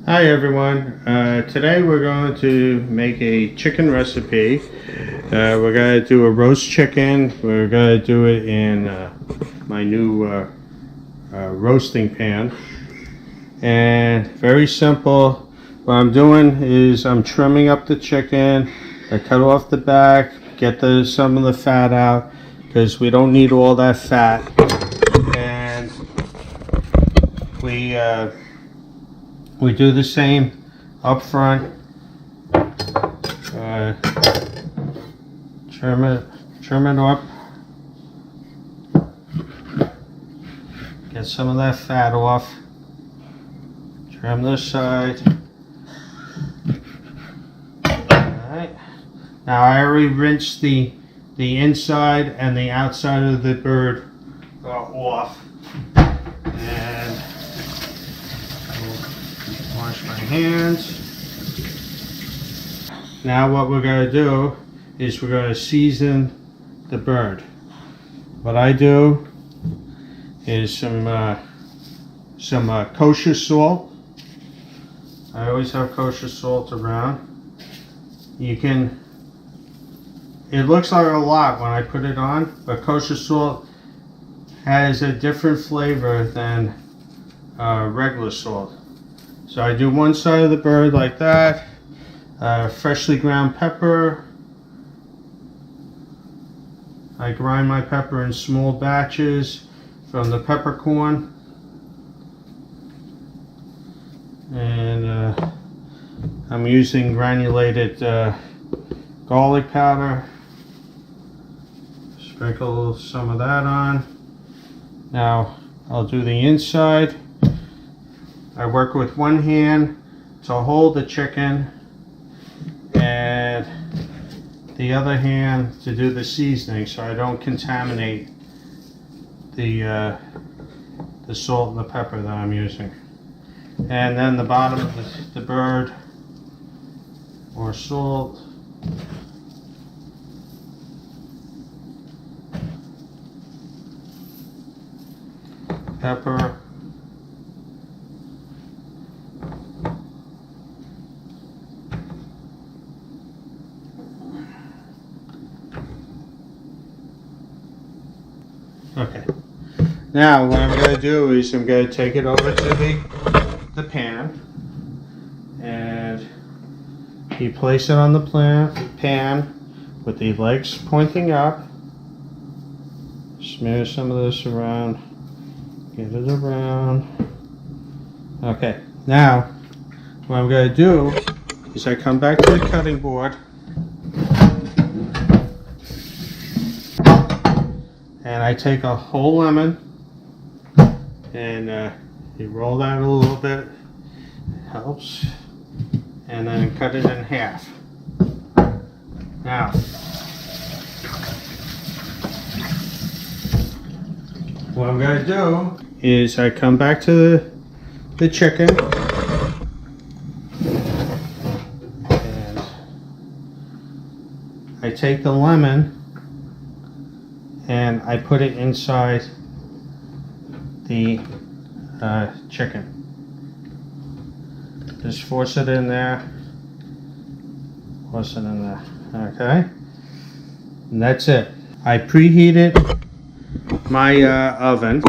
Hi everyone. Today we're going to make a chicken recipe. We're going to do a roast chicken. We're going to do it in my new roasting pan. And very simple. What I'm doing is I'm trimming up the chicken. I cut off the back, get some of the fat out because we don't need all that fat. And we do the same up front. Trim it up. Get some of that fat off. Trim this side. Alright. Now I already rinsed the inside and the outside of the bird off. And wash my hands. Now what we're going to do is we're going to season the bird. What I do is some kosher salt. I always have kosher salt around. It looks like a lot when I put it on, but kosher salt has a different flavor than regular salt. So I do one side of the bird like that. Freshly ground pepper. I grind my pepper in small batches from the peppercorn. And I'm using granulated garlic powder. Sprinkle some of that on. Now I'll do the inside. I work with one hand to hold the chicken and the other hand to do the seasoning so I don't contaminate the salt and the pepper that I'm using. And then the bottom of the bird, more salt. Pepper. Okay. Now what I'm going to do is I'm going to take it over to the pan, and you place it on the pan with the legs pointing up. Smear some of this around. Get it around. Okay. Now what I'm going to do is I come back to the cutting board. And I take a whole lemon and you roll that a little bit, helps, and then cut it in half. Now, what I'm going to do is I come back to the chicken and I take the lemon and I put it inside the chicken. Just force it in there. Force it in there. Okay? And that's it. I preheated my oven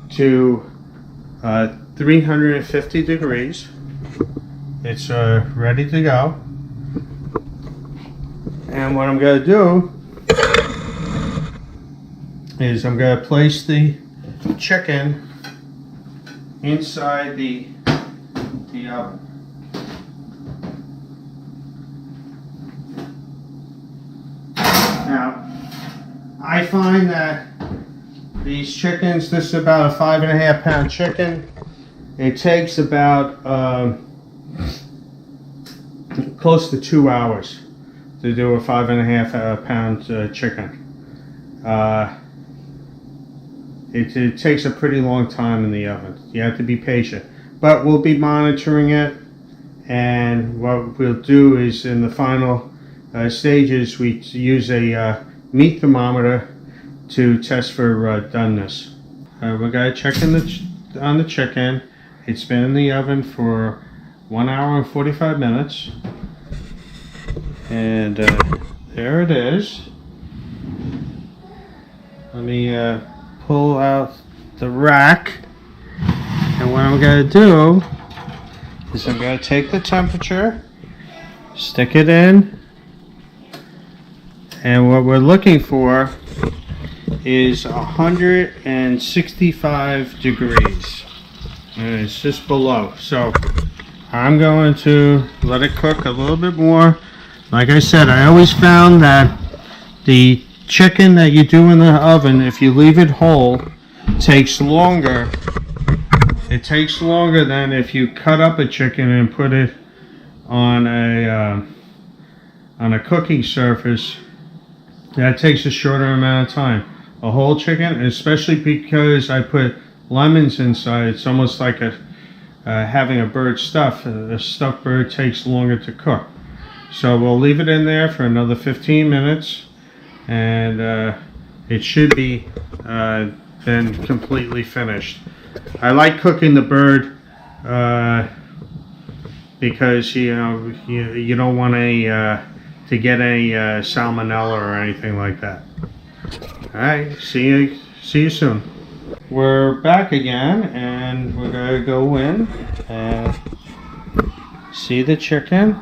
to 350 degrees. It's ready to go. And what I'm going to do is I'm going to place the chicken inside the oven. Now, I find that these chickens, this is about a 5.5 pound chicken. It takes about close to 2 hours to do a 5.5 pound chicken. It takes a pretty long time in the oven. You have to be patient. But we'll be monitoring it, and what we'll do is in the final stages we use a meat thermometer to test for doneness. We're going to check on the chicken, It's been in the oven for 1 hour and 45 minutes. And there it is. Let me pull out the rack. And what I'm going to do is I'm going to take the temperature, stick it in, and what we're looking for is 165 degrees. And it's just below. So I'm going to let it cook a little bit more. Like I said, I always found that the chicken that you do in the oven, if you leave it whole, takes longer. It takes longer than if you cut up a chicken and put it on a cooking surface. That takes a shorter amount of time. A whole chicken, especially because I put lemons inside, it's almost like having a bird stuffed. A stuffed bird takes longer to cook. So we'll leave it in there for another 15 minutes, and it should be then completely finished. I like cooking the bird because you don't want to get any salmonella or anything like that. All right, see you soon. We're back again, and we're gonna go in and see the chicken.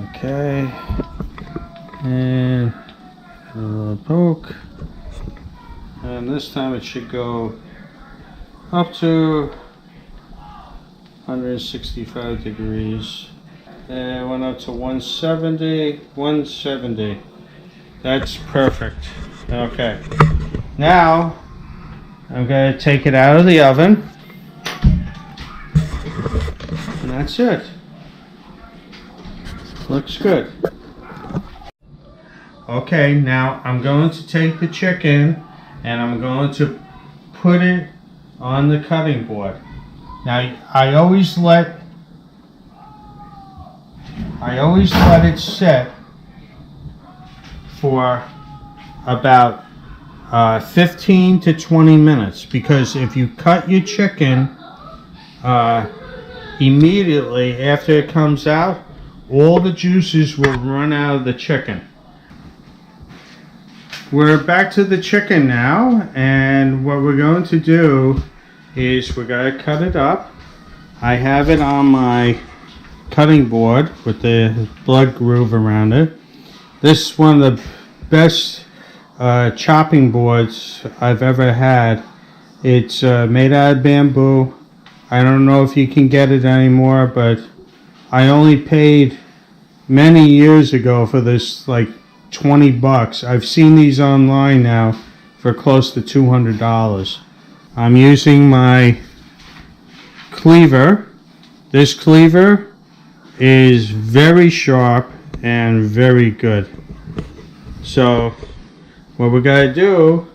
Okay, and a little poke. And this time it should go up to 165 degrees. And it went up to 170. That's perfect. Okay. Now I'm going to take it out of the oven. And that's it. Looks good. Okay, now I'm going to take the chicken and I'm going to put it on the cutting board. Now I always let it sit for about 15 to 20 minutes, because if you cut your chicken immediately after it comes out, all the juices will run out of the chicken. We're back to the chicken now, and what we're going to do is we're going to cut it up. I have it on my cutting board with the blood groove around it. This is one of the best chopping boards I've ever had. It's made out of bamboo. I don't know if you can get it anymore, but I only paid many years ago for this, like $20. I've seen these online now for close to $200. I'm using my cleaver. This cleaver is very sharp and very good. So what we're going to do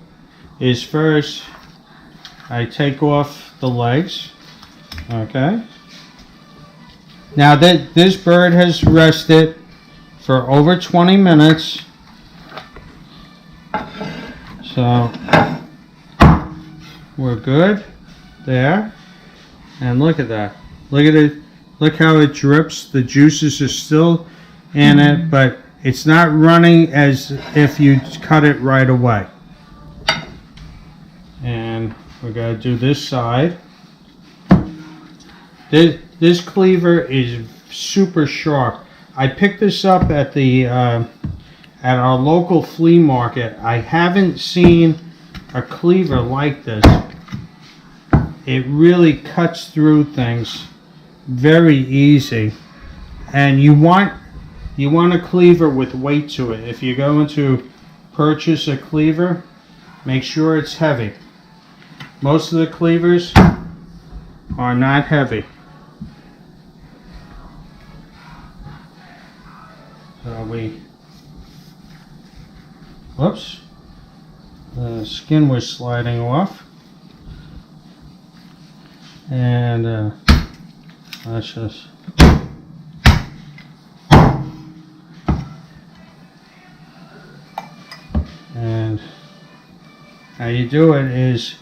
is first I take off the legs. Okay. Now that this bird has rested for over 20 minutes, so we're good there. And look at that. Look at it. Look how it drips. The juices are still in it, but it's not running as if you cut it right away. And we're going to do this side. This cleaver is super sharp. I picked this up at the at our local flea market. I haven't seen a cleaver like this. It really cuts through things very easy, and you want a cleaver with weight to it. If you're going to purchase a cleaver, make sure it's heavy. Most of the cleavers are not heavy. So whoops, the skin was sliding off. And let's just and how you do it is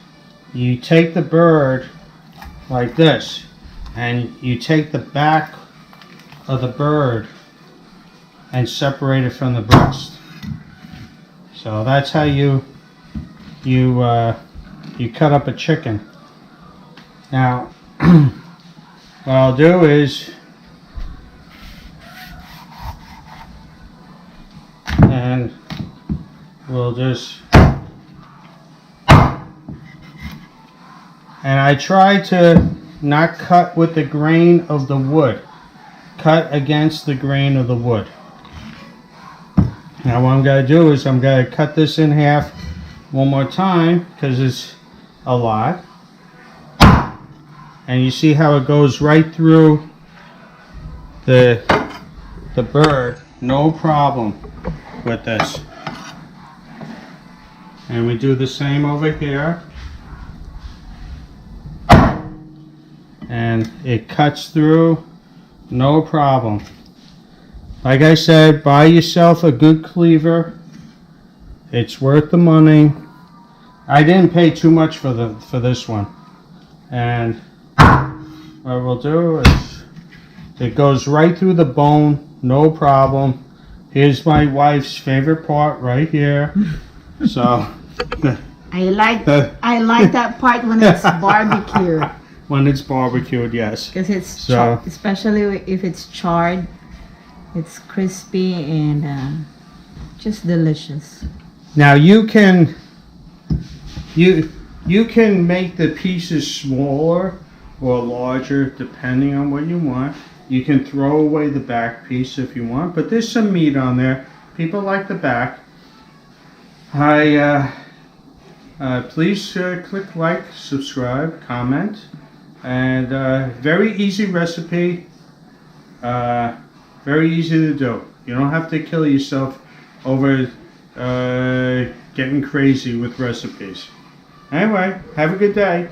you take the bird like this, and you take the back of the bird and separate it from the breast. So that's how you cut up a chicken. Now, what I'll do is, and we'll just, and I try to not cut with the grain of the wood. Cut against the grain of the wood. Now what I'm going to do is I'm going to cut this in half one more time because it's a lot. And you see how it goes right through the bird, no problem with this. And we do the same over here. And it cuts through, no problem. Like I said, buy yourself a good cleaver. It's worth the money. I didn't pay too much for this one. And what we'll do is, it goes right through the bone, no problem. Here's my wife's favorite part right here. So I like that part when it's barbecue. When it's barbecued, yes. Because it's especially if it's charred, it's crispy and just delicious. Now you can make the pieces smaller or larger depending on what you want. You can throw away the back piece if you want, but there's some meat on there. People like the back. Please click like, subscribe, comment, and very easy recipe. Very easy to do. You don't have to kill yourself over getting crazy with recipes. Anyway, have a good day.